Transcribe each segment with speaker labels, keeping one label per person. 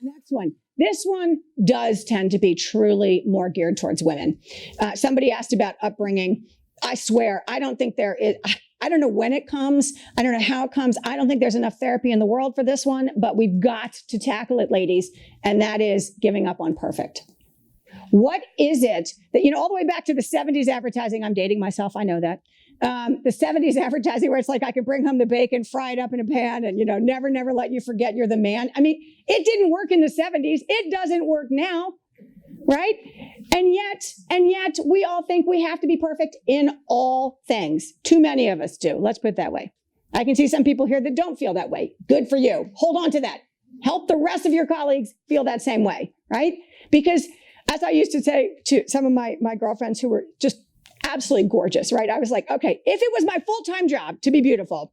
Speaker 1: Next one. This one does tend to be truly more geared towards women. Somebody asked about upbringing. I swear, I don't think there is, I don't know when it comes. I don't know how it comes. I don't think there's enough therapy in the world for this one, but we've got to tackle it, ladies. And that is giving up on perfect. What is it that, all the way back to the 70s advertising, I'm dating myself, I know that. The 70s advertising where it's like, I could bring home the bacon, fry it up in a pan, and, never, never let you forget you're the man. I mean, it didn't work in the 70s. It doesn't work now, right? And yet we all think we have to be perfect in all things. Too many of us do. Let's put it that way. I can see some people here that don't feel that way. Good for you. Hold on to that. Help the rest of your colleagues feel that same way, right? Because as I used to say to some of my girlfriends who were just absolutely gorgeous, right? I was like, okay, if it was my full-time job to be beautiful,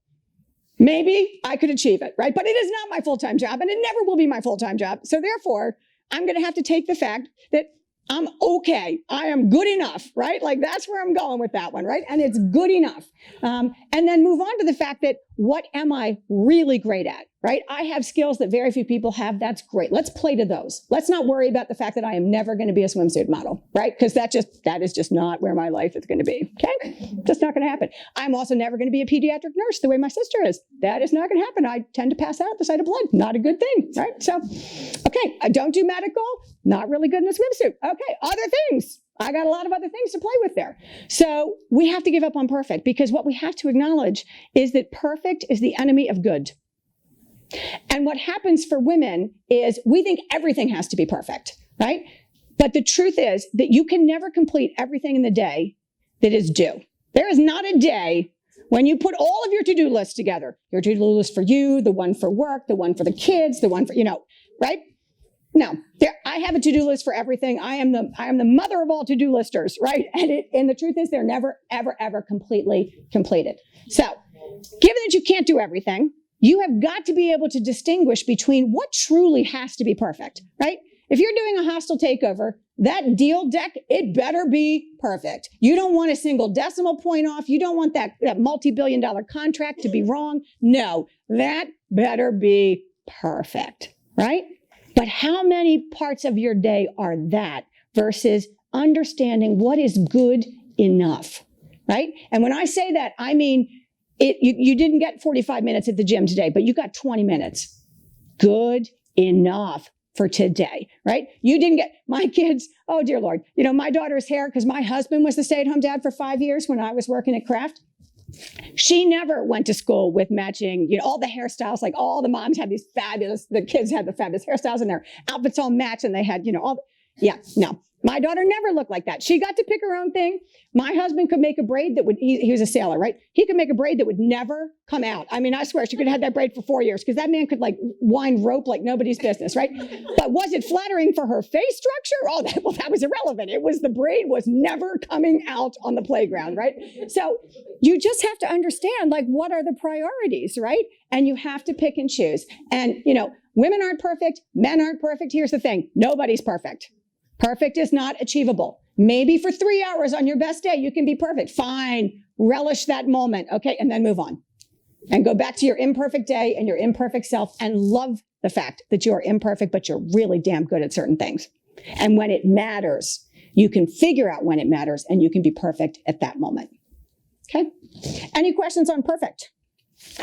Speaker 1: maybe I could achieve it, right? But it is not my full-time job, and it never will be my full-time job. So therefore, I'm going to have to take the fact that I'm okay. I am good enough, right? Like that's where I'm going with that one, right? And it's good enough. And then move on to the fact that what am I really great at, right? I have skills that very few people have. That's great. Let's play to those. Let's not worry about the fact that I am never going to be a swimsuit model, right? Because that is just not where my life is going to be, okay? Just not going to happen. I'm also never going to be a pediatric nurse the way my sister is. That is not going to happen. I tend to pass out at the sight of blood. Not a good thing, right? So, okay, I don't do medical. Not really good in a swimsuit. Okay, other things. I got a lot of other things to play with there. So we have to give up on perfect, because what we have to acknowledge is that perfect is the enemy of good. And what happens for women is we think everything has to be perfect, right? But the truth is that you can never complete everything in the day that is due. There is not a day when you put all of your to-do lists together, your to-do list for you, the one for work, the one for the kids, the one for, right? No, I have a to-do list for everything. I am the mother of all to-do listers, right? And the truth is they're never, ever, ever completely completed. So given that you can't do everything, you have got to be able to distinguish between what truly has to be perfect, right? If you're doing a hostile takeover, that deal deck, it better be perfect. You don't want a single decimal point off. You don't want that multi-billion-dollar contract to be wrong. No, that better be perfect, right? But how many parts of your day are that versus understanding what is good enough, right? And when I say that, I mean, you didn't get 45 minutes at the gym today, but you got 20 minutes. Good enough for today, right? You didn't get, my kids, oh dear Lord, my daughter's hair, because my husband was the stay-at-home dad for 5 years when I was working at Kraft. She never went to school with matching, all the hairstyles, like all the moms had the kids had the fabulous hairstyles and their outfits all matched and they had, no. My daughter never looked like that. She got to pick her own thing. My husband could make a braid that he was a sailor, right? He could make a braid that would never come out. I mean, I swear she could have had that braid for 4 years because that man could wind rope like nobody's business, right? But was it flattering for her face structure? Oh, that was irrelevant. The braid was never coming out on the playground, right? So you just have to understand, what are the priorities, right? And you have to pick and choose. And, women aren't perfect. Men aren't perfect. Here's the thing. Nobody's perfect. Perfect is not achievable. Maybe for 3 hours on your best day, you can be perfect. Fine. Relish that moment. Okay. And then move on and go back to your imperfect day and your imperfect self and love the fact that you're imperfect, but you're really damn good at certain things. And when it matters, you can figure out when it matters and you can be perfect at that moment. Okay. Any questions on perfect?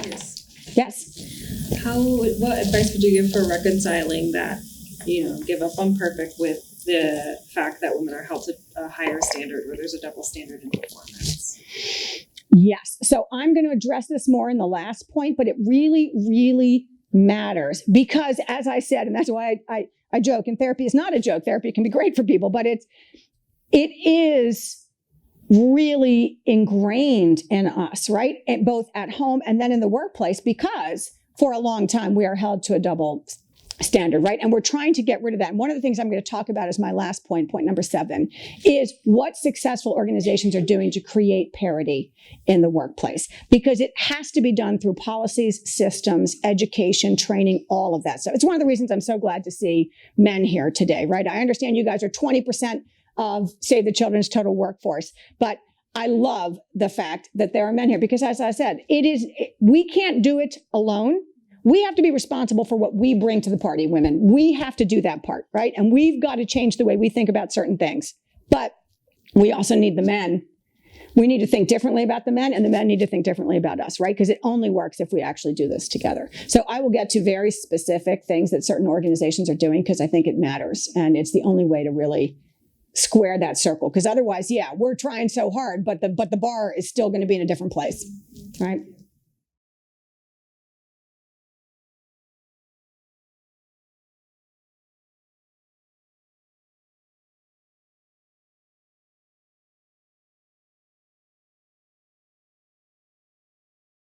Speaker 1: Yes.
Speaker 2: What advice would you give for reconciling that, give up on perfect with the fact that women are held to a higher standard where there's a double standard in performance?
Speaker 1: Yes. So I'm going to address this more in the last point, but it really, really matters because as I said, and that's why I joke, and therapy is not a joke. Therapy can be great for people, but it is really ingrained in us, right? And both at home and then in the workplace, because for a long time we are held to a double standard, right? And we're trying to get rid of that. And one of the things I'm going to talk about as my last point number 7, is what successful organizations are doing to create parity in the workplace. Because it has to be done through policies, systems, education, training, all of that. So it's one of the reasons I'm so glad to see men here today, right? I understand you guys are 20% of Save the Children's total workforce, but I love the fact that there are men here because as I said, we can't do it alone. we have to be responsible for what we bring to the party, women. We have to do that part, right? And we've got to change the way we think about certain things. But we also need the men. We need to think differently about the men, and the men need to think differently about us, right? Because it only works if we actually do this together. So I will get to very specific things that certain organizations are doing because I think it matters. And it's the only way to really square that circle. Because otherwise, yeah, we're trying so hard, but the bar is still going to be in a different place, right?